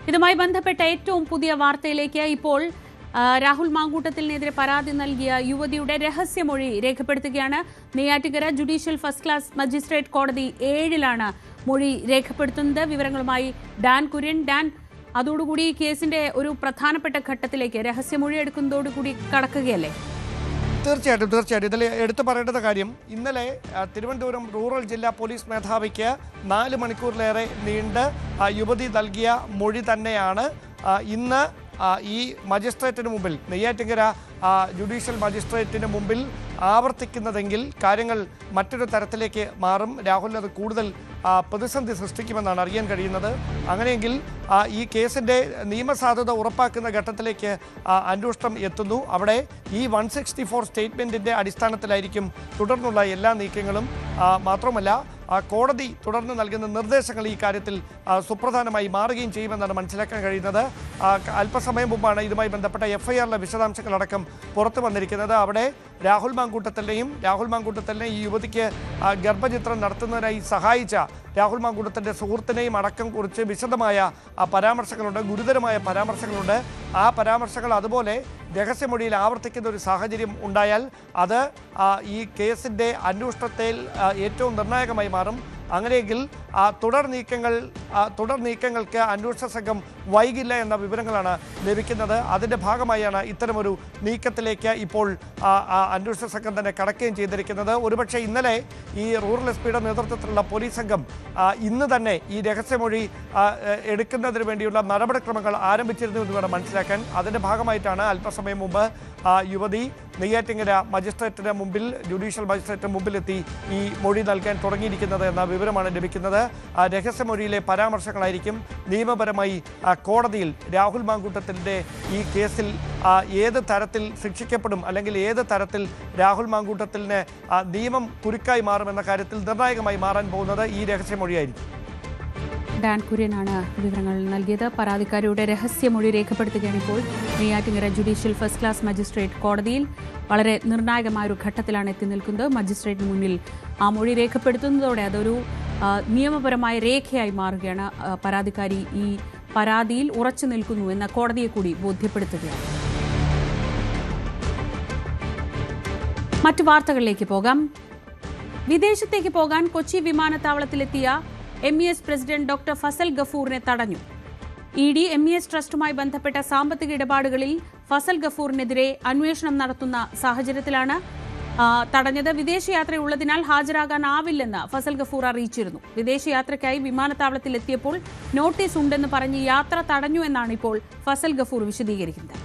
ഇതുമായി ബന്ധപ്പെട്ട ഏറ്റവും പുതിയ വാർത്തയിലേക്ക് ഇപ്പോൾ രാഹുൽ മാങ്കൂട്ടത്തിനെതിരെ പരാതി നൽകിയ യുവതിയുടെ രഹസ്യമൊഴി രേഖപ്പെടുത്തുകയാണ്. Neyyattinkara judicial first class magistrate കോടതി 7-ലാണ് മൊഴി രേഖപ്പെടുത്തുന്നത്. വിവരങ്ങളുമായി ഡാൻ കുര്യൻ. ഡാൻ, അതോടുകൂടി കേസിന്റെ ഒരു പ്രധാനപ്പെട്ട ഘട്ടത്തിലേക്ക് രഹസ്യമൊഴി എടുക്കുന്നതോടുകൂടി കടക്കുകയല്ലേ? തീർച്ചയായിട്ടും ഇതിൽ എടുത്തു പറയേണ്ട കാര്യം, ഇന്നലെ തിരുവനന്തപുരം റൂറൽ ജില്ലാ പോലീസ് മേധാവിക്ക് 4 മണിക്കൂറിലേറെ നീണ്ട് യുവതി നൽകിയ മൊഴി തന്നെയാണ് ഇന്ന് ഈ മജിസ്ട്രേറ്റിന് മുമ്പിൽ, നെയ്യാറ്റിൻകര ജുഡീഷ്യൽ മജിസ്ട്രേറ്റിന് മുമ്പിൽ ആവർത്തിക്കുന്നതെങ്കിൽ കാര്യങ്ങൾ മറ്റൊരു തരത്തിലേക്ക് മാറും. രാഹുൽ അത് കൂടുതൽ പ്രതിസന്ധി സൃഷ്ടിക്കുമെന്നാണ് അറിയാൻ കഴിയുന്നത്. അങ്ങനെയെങ്കിൽ ഈ കേസിൻ്റെ നിയമസാധുത ഉറപ്പാക്കുന്ന ഘട്ടത്തിലേക്ക് അന്വേഷണം എത്തുന്നു. അവിടെ ഈ 164 സ്റ്റേറ്റ്മെൻറ്റിൻ്റെ അടിസ്ഥാനത്തിലായിരിക്കും തുടർന്നുള്ള എല്ലാ നീക്കങ്ങളും. മാത്രമല്ല കോടതി തുടർന്ന് നൽകുന്ന നിർദ്ദേശങ്ങൾ ഈ കാര്യത്തിൽ സുപ്രധാനമായി മാറുകയും ചെയ്യുമെന്നാണ് മനസ്സിലാക്കാൻ കഴിയുന്നത്. അല്പസമയം മുമ്പാണ് ഇതുമായി ബന്ധപ്പെട്ട FIRലെ വിശദാംശങ്ങളടക്കം പുറത്തു വന്നിരിക്കുന്നത്. അവിടെ രാഹുൽ മാങ്കൂട്ടത്തിനെയും ഈ യുവതിക്ക് ഗർഭചിത്രം നടത്തുന്നതിനായി സഹായിച്ച രാഹുൽ മാങ്കൂട്ടത്തിൻ്റെ സുഹൃത്തിനെയും അടക്കം കുറിച്ച് വിശദമായ പരാമർശങ്ങളുണ്ട്, ഗുരുതരമായ പരാമർശങ്ങളുണ്ട്. ആ പരാമർശങ്ങൾ അതുപോലെ രഹസ്യമൊഴിയിൽ ആവർത്തിക്കുന്ന ഒരു സാഹചര്യം ഉണ്ടായാൽ അത് ഈ കേസിൻ്റെ അന്വേഷണത്തിൽ ഏറ്റവും നിർണായകമായി മാറും. അങ്ങനെയെങ്കിൽ തുടർ നീക്കങ്ങൾക്ക് അന്വേഷണ സംഘം വൈകില്ല എന്ന വിവരങ്ങളാണ് ലഭിക്കുന്നത്. അതിൻ്റെ ഭാഗമായാണ് ഇത്തരമൊരു നീക്കത്തിലേക്ക് ഇപ്പോൾ അന്വേഷണ സംഘം തന്നെ കടക്കുകയും ചെയ്തിരിക്കുന്നത്. ഒരുപക്ഷെ ഇന്നലെ ഈ റൂറൽ SP നേതൃത്വത്തിലുള്ള പോലീസ് സംഘം ഇന്ന് തന്നെ ഈ രഹസ്യമൊഴി എടുക്കുന്നതിന് വേണ്ടിയുള്ള നടപടിക്രമങ്ങൾ ആരംഭിച്ചിരുന്നു എന്ന് വേണം മനസ്സിലാക്കാൻ. അതിൻ്റെ ഭാഗമായിട്ടാണ് അല്പസമയം മുമ്പ് യുവതി നെയ്യാറ്റിൻകര മജിസ്ട്രേറ്റിന് മുമ്പിൽ, ജുഡീഷ്യൽ മജിസ്ട്രേറ്റിന് മുമ്പിലെത്തി ഈ മൊഴി നൽകാൻ തുടങ്ങിയിരിക്കുന്നത് എന്ന വിവരമാണ് ലഭിക്കുന്നത്. രഹസ്യമൊഴിയിലെ പരാമർശങ്ങളായിരിക്കും നിയമപരമായി കോടതിയിൽ രാഹുൽ മാങ്കൂട്ടത്തിൻ്റെ ഈ കേസിൽ ഏത് തരത്തിൽ ശിക്ഷിക്കപ്പെടും, അല്ലെങ്കിൽ ഏത് തരത്തിൽ രാഹുൽ മാങ്കൂട്ടത്തിന് നിയമം കുരുക്കായി മാറുമെന്ന കാര്യത്തിൽ നിർണായകമായി മാറാൻ പോകുന്നത് ഈ രഹസ്യമൊഴിയായിരിക്കും. ഡാൻ കുര്യനാണ് വിവരങ്ങൾ നൽകിയത്. പരാതിക്കാരിയുടെ രഹസ്യമൊഴി രേഖപ്പെടുത്തുകയാണ് ഇപ്പോൾ Neyyattinkara judicial first class magistrate കോടതിയിൽ. വളരെ നിർണായകമായൊരു ഘട്ടത്തിലാണ് എത്തി നിൽക്കുന്നത്. മജിസ്ട്രേറ്റിന് മുന്നിൽ ആ മൊഴി രേഖപ്പെടുത്തുന്നതോടെ അതൊരു നിയമപരമായ രേഖയായി മാറുകയാണ്. പരാതിക്കാരി ഈ പരാതിയിൽ ഉറച്ചു നിൽക്കുന്നു എന്ന കോടതിയെ കൂടി ബോധ്യപ്പെടുത്തുകയാണ്. മറ്റു വാർത്തകളിലേക്ക് പോകാം. വിദേശത്തേക്ക് പോകാൻ കൊച്ചി വിമാനത്താവളത്തിലെത്തിയ MES പ്രസിഡന്റ് ഡോക്ടർ ഫസൽ ഗഫൂറിനെ തടഞ്ഞു. ED MES ട്രസ്റ്റുമായി ബന്ധപ്പെട്ട സാമ്പത്തിക ഇടപാടുകളിൽ ഫസൽ ഗഫൂറിനെതിരെ അന്വേഷണം നടത്തുന്ന സാഹചര്യത്തിലാണ് തടഞ്ഞത്. വിദേശയാത്രയുള്ളതിനാൽ ഹാജരാകാനാവില്ലെന്ന് ഫസൽ ഗഫൂർ അറിയിച്ചിരുന്നു. വിദേശയാത്രയ്ക്കായി വിമാനത്താവളത്തിലെത്തിയപ്പോൾ നോട്ടീസ് ഉണ്ടെന്ന് പറഞ്ഞ് യാത്ര തടഞ്ഞു എന്നാണ് ഇപ്പോൾ ഫസൽ ഗഫൂർ വിശദീകരിക്കുന്നത്.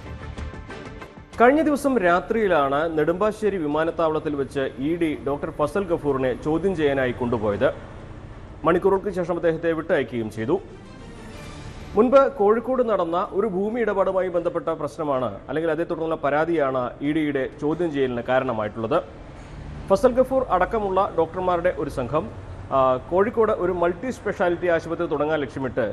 കഴിഞ്ഞ ദിവസം രാത്രിയിലാണ് നെടുമ്പാശ്ശേരി വിമാനത്താവളത്തിൽ വെച്ച് ED ഡോക്ടർ ഫസൽ ഗഫൂറിനെ ചോദ്യം ചെയ്യാനായി കൊണ്ടുപോയത്. മണിക്കൂറുകൾക്ക് ശേഷം അദ്ദേഹത്തെ വിട്ടയക്കുകയും ചെയ്തു. മുൻപ് കോഴിക്കോട് നടന്ന ഒരു ഭൂമി ഇടപാടുമായി ബന്ധപ്പെട്ട പ്രശ്നമാണ്, അല്ലെങ്കിൽ അതേ തുടർന്നുള്ള പരാതിയാണ് EDയുടെ ചോദ്യം ചെയ്യലിന് കാരണമായിട്ടുള്ളത്. ഫസൽ ഗഫൂർ അടക്കമുള്ള ഡോക്ടർമാരുടെ ഒരു സംഘം കോഴിക്കോട് ഒരു മൾട്ടി സ്പെഷ്യാലിറ്റി ആശുപത്രി തുടങ്ങാൻ ലക്ഷ്യമിട്ട്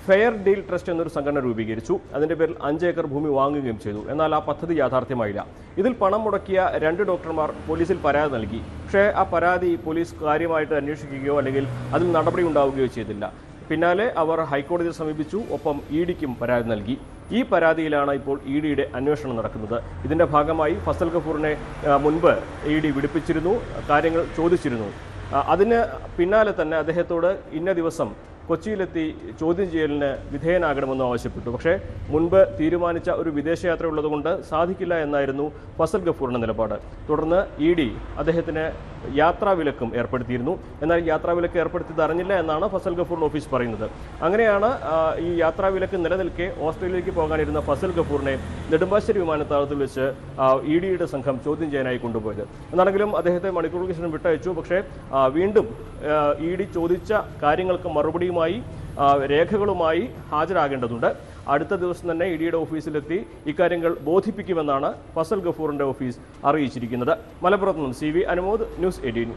ഫെയർ ഡീൽ ട്രസ്റ്റ് എന്നൊരു സംഘടന രൂപീകരിച്ചു. അതിൻ്റെ പേരിൽ 5 ഏക്കർ ഭൂമി വാങ്ങുകയും ചെയ്തു. എന്നാൽ ആ പദ്ധതി യാഥാർത്ഥ്യമായില്ല. ഇതിൽ പണം മുടക്കിയ 2 ഡോക്ടർമാർ പോലീസിൽ പരാതി നൽകി. പക്ഷേ ആ പരാതി പോലീസ് കാര്യമായിട്ട് അന്വേഷിക്കുകയോ അല്ലെങ്കിൽ അതിൽ നടപടി ഉണ്ടാവുകയോ ചെയ്തില്ല. പിന്നാലെ അവർ ഹൈക്കോടതിയെ സമീപിച്ചു, ഒപ്പം EDക്കും പരാതി നൽകി. ഈ പരാതിയിലാണ് ഇപ്പോൾ EDയുടെ അന്വേഷണം നടക്കുന്നത്. ഇതിൻ്റെ ഭാഗമായി ഫസൽ ഗഫൂറിനെ മുൻപ് ED വിളിപ്പിച്ചിരുന്നു, കാര്യങ്ങൾ ചോദിച്ചിരുന്നു. അതിന് പിന്നാലെ തന്നെ അദ്ദേഹത്തോട് ഇന്ന ദിവസം കൊച്ചിയിലെത്തി ചോദ്യം ചെയ്യലിന് വിധേയനാകണമെന്ന് ആവശ്യപ്പെട്ടു. പക്ഷേ മുൻപ് തീരുമാനിച്ച ഒരു വിദേശയാത്ര ഉള്ളതുകൊണ്ട് സാധിക്കില്ല എന്നായിരുന്നു ഫസൽ ഗഫൂറിൻ്റെ നിലപാട്. തുടർന്ന് ED അദ്ദേഹത്തിന് യാത്രാവിലക്കും ഏർപ്പെടുത്തിയിരുന്നു. എന്നാൽ യാത്രാവിലക്ക് ഏർപ്പെടുത്തിയത് അറിഞ്ഞില്ല എന്നാണ് ഫസൽ ഗഫൂറിൻ്റെ ഓഫീസ് പറയുന്നത്. അങ്ങനെയാണ് ഈ യാത്രാവിലക്ക് നിലനിൽക്കെ ഓസ്ട്രേലിയയിലേക്ക് പോകാനിരുന്ന ഫസൽ ഗഫൂറിനെ നെടുമ്പാശ്ശേരി വിമാനത്താവളത്തിൽ വെച്ച് EDയുടെ സംഘം ചോദ്യം ചെയ്യാനായി കൊണ്ടുപോയത്. എന്നാണെങ്കിലും അദ്ദേഹത്തെ മണിക്കൂറുകൾക്ക് ശേഷം വിട്ടയച്ചു. പക്ഷേ വീണ്ടും ED ചോദിച്ച കാര്യങ്ങൾക്ക് മറുപടിയുമായി രേഖകളുമായി ഹാജരാകേണ്ടതുണ്ട്. അടുത്ത ദിവസം തന്നെ EDയുടെ ഓഫീസിലെത്തി ഇക്കാര്യങ്ങൾ ബോധിപ്പിക്കുമെന്നാണ് ഫസൽ ഗഫൂറിന്റെ ഓഫീസ് അറിയിച്ചിരിക്കുന്നത്. മലപ്പുറത്ത് നിന്നും CV അനുമോദ്, ന്യൂസ് 18.